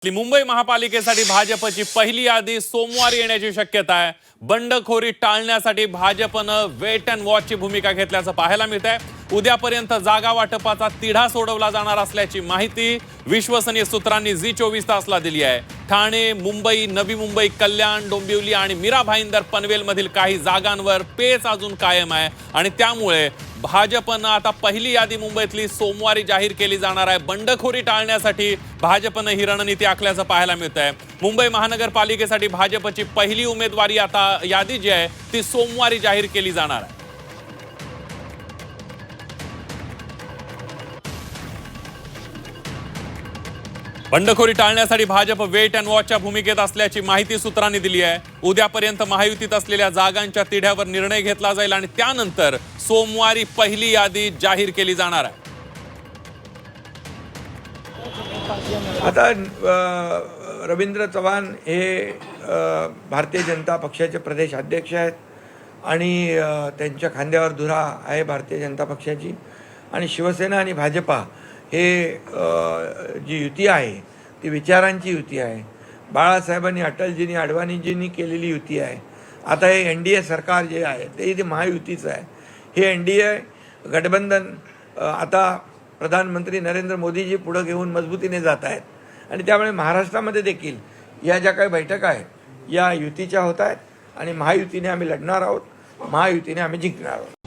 मुंबई महापालिकेसाठी भाजपची पहिली यादी सोमवारी येण्याची शक्यता आहे। बंडखोरी टाळण्यासाठी भाजपनं वेट अँड वॉचची भूमिका घेतल्याचं पाहायला मिळतंय। उद्यापर्यंत जागा वाटपाचा तिढा सोडवला जाणार असल्याची माहिती विश्वसनीय सूत्रांनी झी24 तासला दिली आहे। ठाणे, मुंबई, नवी मुंबई, कल्याण, डोंबिवली आणि मीरा भाईंदर पनवेलमधील काही जागांवर पेच अजून कायम आहे आणि त्यामुळे भाजपनं आता पहिली यादी मुंबईतली सोमवारी जाहीर केली जाणार आहे। बंडखोरी टाळण्यासाठी भाजपनं ही रणनीती आखल्याचं पाहायला मिळतंय। मुंबई महानगरपालिकेसाठी भाजपची पहिली उमेदवारी आता यादी जी आहे ती सोमवारी जाहीर केली जाणार आहे। बंडखोरी टाळण्यासाठी भाजप वेट अँड वॉचच्या भूमिकेत असल्याची माहिती सूत्रांनी दिली आहे। उद्यापर्यंत महायुतीत असलेल्या जागांच्या तिढ्यावर निर्णय घेतला जाईल आणि त्यानंतर सोमवारी पहिली यादी जाहीर केली जाणार आहे। आता रवींद्र चव्हाण हे भारतीय जनता पक्षाचे प्रदेश अध्यक्ष आहेत आणि त्यांच्या खांद्यावर धुरा आहे भारतीय जनता पक्षाची आणि शिवसेना आणि भाजपा हे जी युती आहे ती विचारांची युती आहे। बाळासाहेबांनी, अटलजींनी, अडवाणीजींनी केलेली युती आहे। आता हे NDA सरकार जे आहे ते महायुतीचं आहे। हे NDA गठबंधन आता प्रधानमंत्री नरेंद्र मोदीजी पुढे घेऊन मजबूतीने जात आहेत आणि त्यामुळे महाराष्ट्रामध्ये देखील या ज्या काही बैठका आहेत या युतीच्या होत आहेत आणि महायुतीने आम्ही लढणार आहोत, महायुतीने आम्ही जिंकणार आहोत।